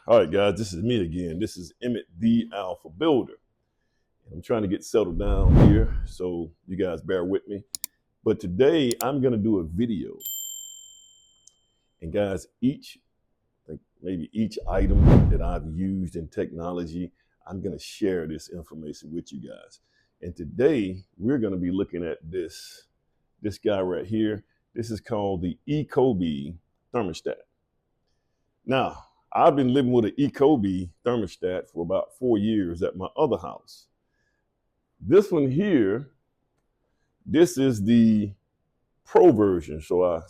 All right, guys, this is me again. This is Emmett, the Alpha Builder. I'm trying to get settled down here, so you guys bear with me. But today I'm going to do a video. And guys, maybe each item that I've used in technology, I'm going to share this information with you guys. And today we're going to be looking at this guy right here. This is called the Ecobee thermostat. Now, I've been living with an Ecobee thermostat for about 4 years at my other house. This one here, this is the pro version. So it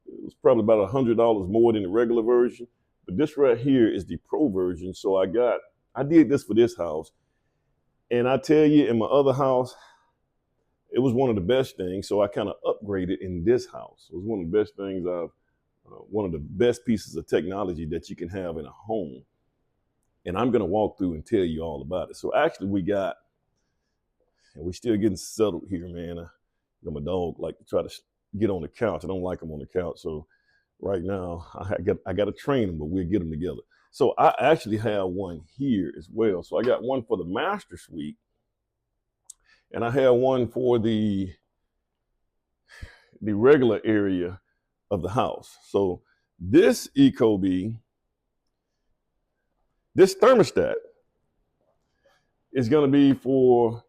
was probably about $100 more than the regular version. But this right here is the pro version. So I did this for this house. And I tell you, in my other house, it was one of the best things. So I kind of upgraded in this house. It was one of the best things one of the best pieces of technology that you can have in a home. And I'm going to walk through and tell you all about it. So actually we're still getting settled here, man. My dog like to try to get on the couch. I don't like him on the couch. So right now I got to train him, but we'll get him together. So I actually have one here as well. So I got one for the master suite, and I have one for the regular area of the house. So this Ecobee, this thermostat is going to be for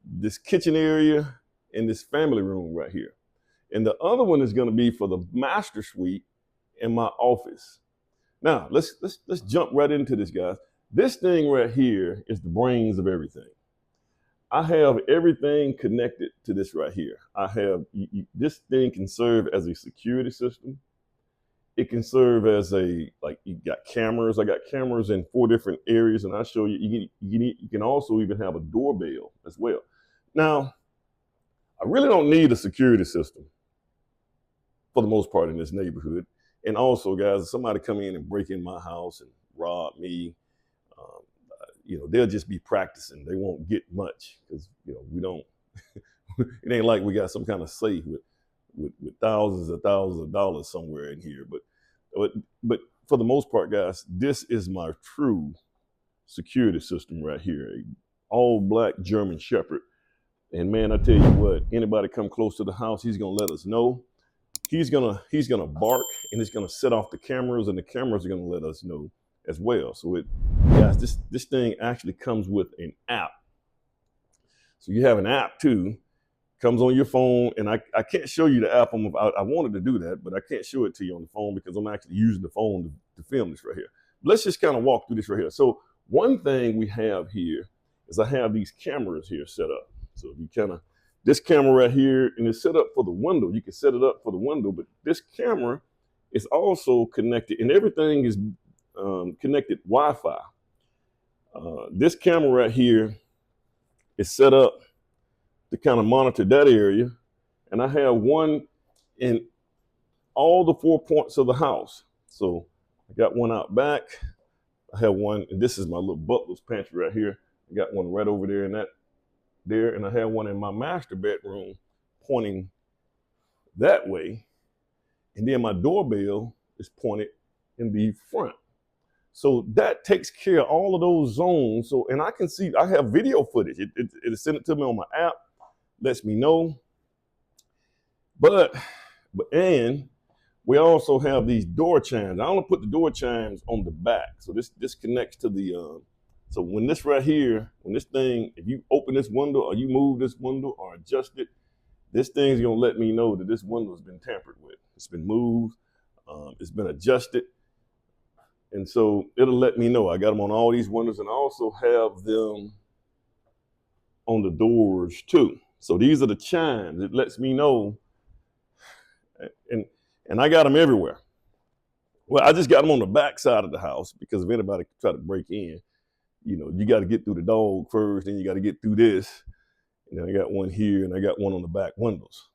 this kitchen area and this family room right here. And the other one is going to be for the master suite in my office. Now, let's jump right into this, guys. This thing right here is the brains of everything. I have everything connected to this right here. This thing can serve as a security system. It can serve as you got cameras. I got cameras in 4 different areas, and I'll show you. You can also even have a doorbell as well. Now, I really don't need a security system for the most part in this neighborhood. And also, guys, if somebody come in and break in my house and rob me, they'll just be practicing. They won't get much because, we don't, it ain't like we got some kind of safe with thousands of dollars somewhere in here. But for the most part, guys, this is my true security system right here. All black German Shepherd. And man, I tell you what, anybody come close to the house, he's going to let us know. He's gonna bark, and it's gonna set off the cameras, and the cameras are gonna let us know as well. So guys, this thing actually comes with an app. So you have an app too, comes on your phone, and I can't show you the app. I wanted to do that, but I can't show it to you on the phone because I'm actually using the phone to film this right here. But let's just kind of walk through this right here. So one thing we have here is I have these cameras here set up. So if you this camera right here, and it's set up for the window. You can set it up for the window, but this camera is also connected, and everything is connected Wi-Fi. This camera right here is set up to kind of monitor that area, and I have one in all the 4 points of the house. So I got one out back. I have one, and this is my little butler's pantry right here. I got one right over there in that. And I have one in my master bedroom pointing that way. And then my doorbell is pointed in the front. So that takes care of all of those zones. So, and I can see, I have video footage. It sent it to me on my app, lets me know. And we also have these door chimes. I want to put the door chimes on the back. So this connects to the, so when this right here, if you open this window or you move this window or adjust it, this thing's gonna let me know that this window has been tampered with. It's been moved, it's been adjusted. And so it'll let me know. I got them on all these windows, and I also have them on the doors too. So these are the chimes. It lets me know, and I got them everywhere. Well, I just got them on the back side of the house because if anybody try to break in, you got to get through the dog first, then you got to get through this. And then I got one here, and I got one on the back windows.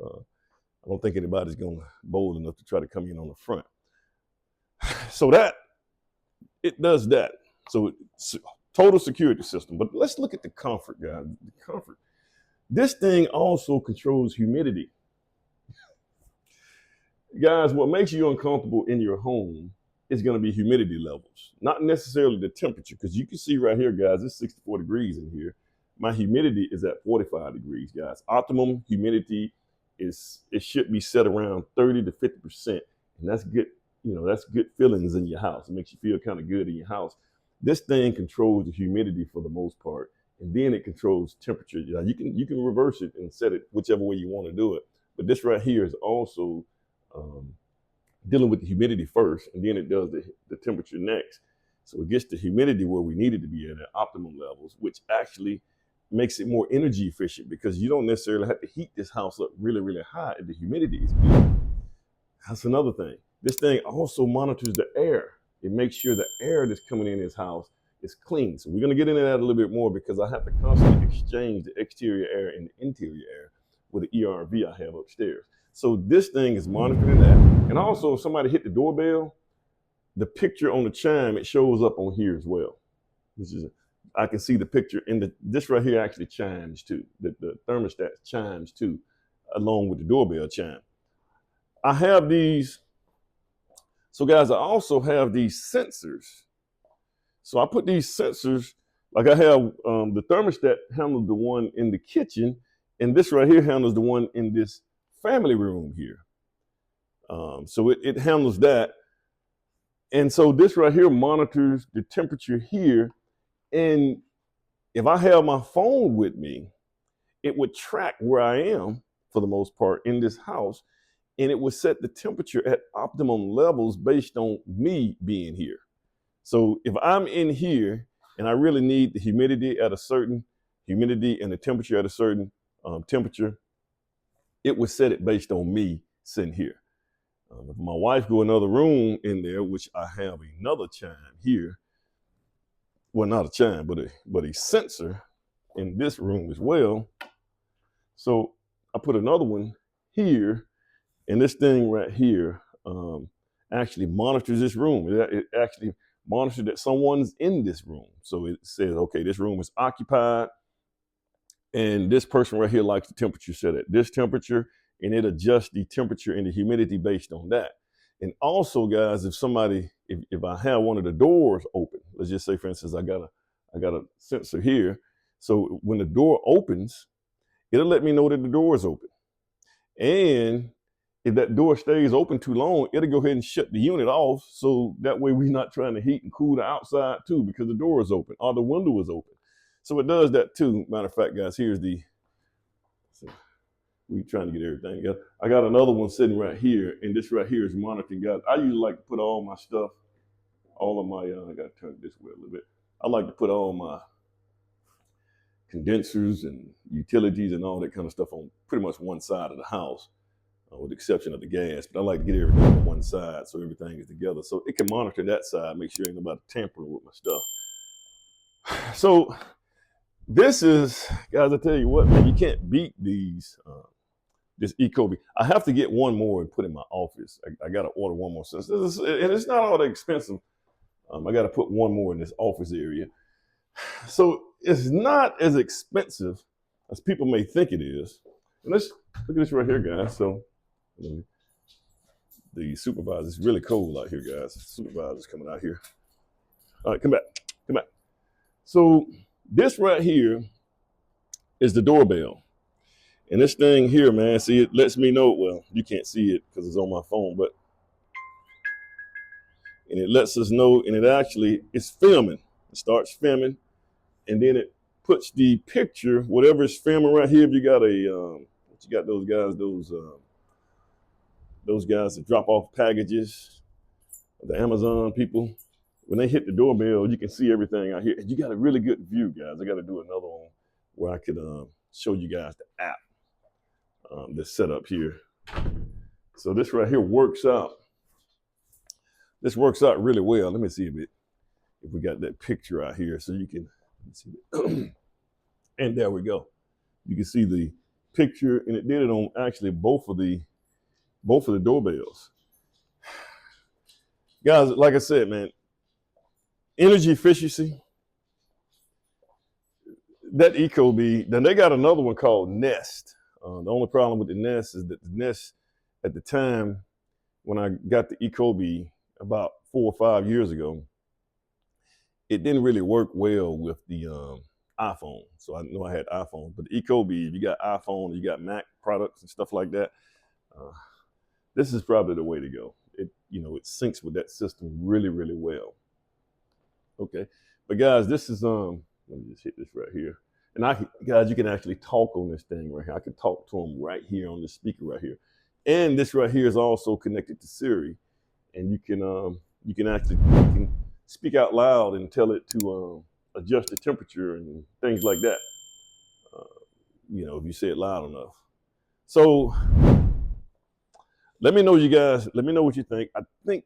I don't think anybody's going to bold enough to try to come in on the front. So it does that. So it's a total security system. But let's look at the comfort, guys. The comfort. This thing also controls humidity. Guys, what makes you uncomfortable in your home is going to be humidity levels, not necessarily the temperature, because you can see right here, guys, it's 64 degrees in here. My humidity is at 45 degrees, guys. Optimum humidity it should be set around 30 to 50%, and that's good. You know, that's good feelings in your house. It makes you feel kind of good in your house. This thing controls the humidity for the most part, and then it controls temperature. You can reverse it and set it whichever way you want to do it. But this right here is also dealing with the humidity first, and then it does the temperature next. So it gets the humidity where we need it to be at optimum levels, which actually makes it more energy efficient, because you don't necessarily have to heat this house up really, really high if the humidity is good. That's another thing. This thing also monitors the air. It makes sure the air that's coming in this house is clean. So we're going to get into that a little bit more, because I have to constantly exchange the exterior air and the interior air with the ERV I have upstairs. So this thing is monitoring that. And also, if somebody hit the doorbell, the picture on the chime, it shows up on here as well. I can see the picture in this right here actually chimes too. The thermostat chimes too, along with the doorbell chime. I have these. So guys, I also have these sensors. So I put these sensors, like I have the thermostat handles the one in the kitchen, and this right here handles the one in this family room here. So it handles that. And so this right here monitors the temperature here. And if I have my phone with me, it would track where I am for the most part in this house, and it would set the temperature at optimum levels based on me being here. So if I'm in here and I really need the humidity at a certain humidity and the temperature at a certain temperature, it would set it based on me sitting here. If my wife go another room in there, which I have another chime here, well, not a chime, but a sensor in this room as well. So I put another one here, and this thing right here actually monitors this room. It actually monitors that someone's in this room. So it says, okay, this room is occupied, and this person right here likes the temperature set at this temperature, and it adjusts the temperature and the humidity based on that. And also, guys, if I have one of the doors open, let's just say, for instance, I got a sensor here. So when the door opens, it'll let me know that the door is open. And if that door stays open too long, it'll go ahead and shut the unit off. So that way we're not trying to heat and cool the outside too, because the door is open or the window is open. So it does that too. Matter of fact, guys, we trying to get everything. I got another one sitting right here, and this right here is monitoring, guys. I usually like to put all my stuff, all of my, I got to turn it this way a little bit. I like to put all my condensers and utilities and all that kind of stuff on pretty much one side of the house, with the exception of the gas. But I like to get everything on one side so everything is together. So it can monitor that side, make sure ain't nobody tampering with my stuff. So this is, guys, I tell you what, man, you can't beat these. This Ecobee. I have to get one more and put in my office. I got to order one more. And it's not all that expensive. I got to put one more in this office area. So it's not as expensive as people may think it is. And let's look at this right here, guys. So the supervisor, it's really cold out here, guys. The supervisor's coming out here. All right, come back. So this right here is the doorbell. And this thing here, man, see, it lets me know, well, you can't see it because it's on my phone, and it lets us know, and it's filming. It starts filming, and then it puts the picture, whatever it's filming right here. If you got those guys that drop off packages, the Amazon people, when they hit the doorbell, you can see everything out here. And you got a really good view, guys. I got to do another one where I could show you guys the app. This setup here. So this right here works out. This works out really well. Let me see if we got that picture out here so you can see it. And there we go. You can see the picture, and it did it on actually both of the doorbells. Guys, like I said, man, energy efficiency. That Ecobee, then they got another one called Nest. The only problem with the Nest is that the Nest, at the time when I got the Ecobee, about 4 or 5 years ago, it didn't really work well with the iPhone. So I know I had iPhone, but the Ecobee, if you got iPhone, you got Mac products and stuff like that, this is probably the way to go. It syncs with that system really, really well. Okay, but guys, this is let me just hit this right here. And guys, you can actually talk on this thing right here. I can talk to them right here on the speaker right here. And this right here is also connected to Siri, and you can actually speak out loud and tell it to adjust the temperature and things like that. If you say it loud enough. So let me know, you guys. Let me know what you think. I think,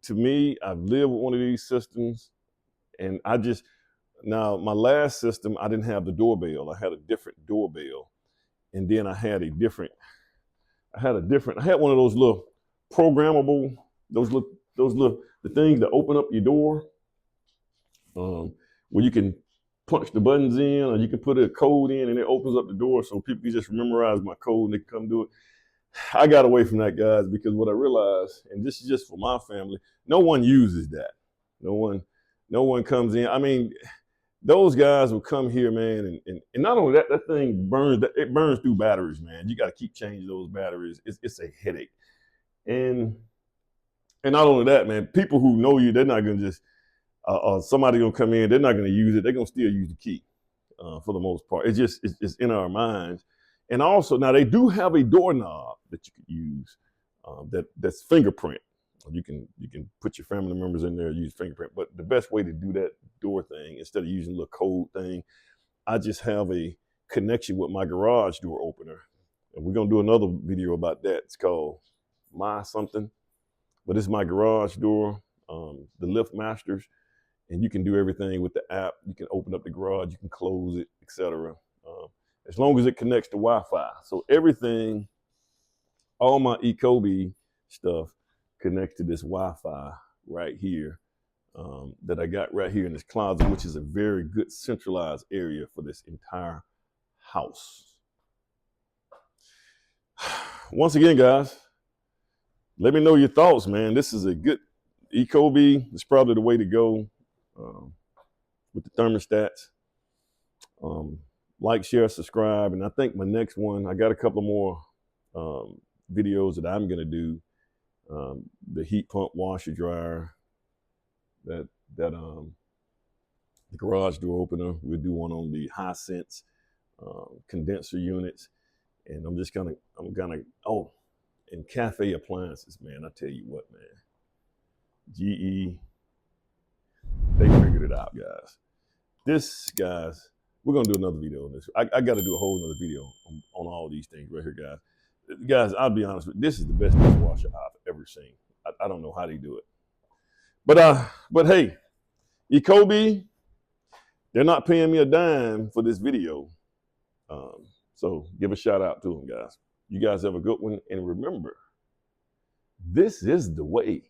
to me, I've lived with one of these systems, and now my last system, I didn't have the doorbell. I had a different doorbell, and then I had one of those little programmable, the things that open up your door, where you can punch the buttons in, or you can put a code in and it opens up the door, so people can just memorize my code and they can come do it. I got away from that, guys, because what I realized, and this is just for my family, no one uses that. No one comes in. I mean, those guys will come here, man, and not only that, that thing burns through batteries, man. You got to keep changing those batteries. It's a headache. And not only that, man, people who know you, they're not going to just, somebody going to come in, they're not going to use it. They're going to still use the key for the most part. It's in our minds. And also, now they do have a doorknob that you could use that's fingerprint. You can put your family members in there, use fingerprint. But the best way to do that door thing, instead of using a little code thing, I just have a connection with my garage door opener. And we're going to do another video about that. It's called My Something. But it's my garage door, the Lift Masters. And you can do everything with the app. You can open up the garage, you can close it, etc. As long as it connects to Wi-Fi. So everything, all my Ecobee stuff connects to this Wi-Fi right here that I got right here in this closet, which is a very good centralized area for this entire house. Once again, guys, let me know your thoughts, man. This is a good Ecobee. It's probably the way to go with the thermostats. Like, share, subscribe. And I think my next one, I got a couple more videos that I'm going to do. The heat pump, washer, dryer, the garage door opener. We'll do one on the high sense condenser units. And I'm gonna, and cafe appliances, man. I tell you what, man. GE, they figured it out, guys. Guys, we're gonna do another video on this. I got to do a whole another video on all these things right here, guys. Guys, I'll be honest with you, this is the best dishwasher I've ever seen. I don't know how they do it, but hey, Ecobee, they're not paying me a dime for this video, so give a shout out to them, guys. You guys have a good one, and remember, this is the way.